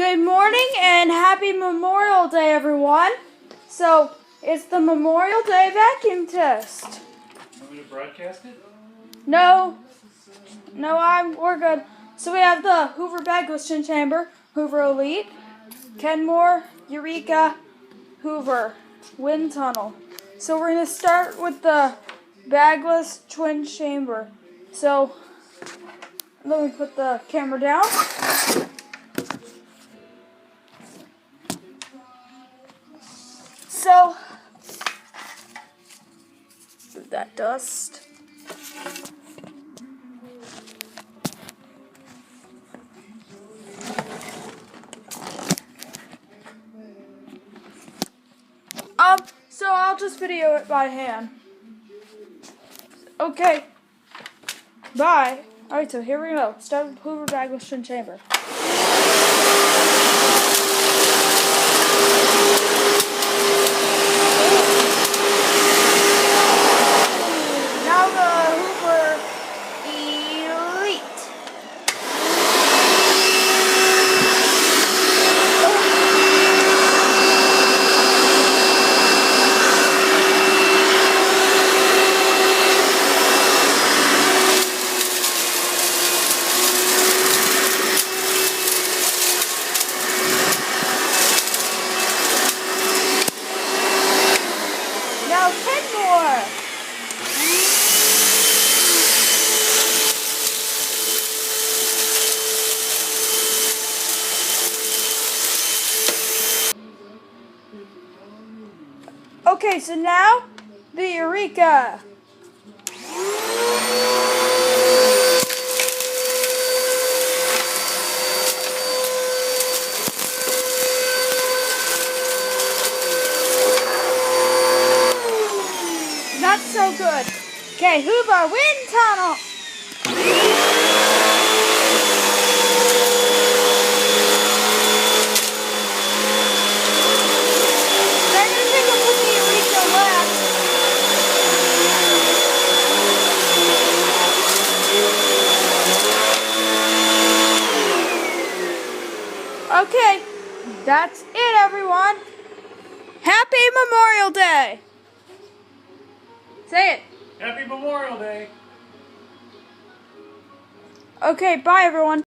Good morning and happy Memorial Day, everyone. So, it's the Memorial Day vacuum test. Want me to broadcast it? No, we're good. So we have the Hoover Bagless Chin Chamber, Hoover Elite, Kenmore, Eureka, Hoover, Wind Tunnel. So we're going to start with the Bagless Twin Chamber. So, let me put the camera down. So, that dust. So I'll just video it by hand. Okay. Bye. Alright, so here we go. Start with Hoover Bagless Chin Chamber. Now the Hoover Elite. Now 10 more. Okay, so now the Eureka. Not so good. Okay, Hoover Wind Tunnel. Then I think I'll put the Eureka left. Okay, that's it, everyone. Happy Memorial Day. Say it. Happy Memorial Day! Okay, bye, everyone.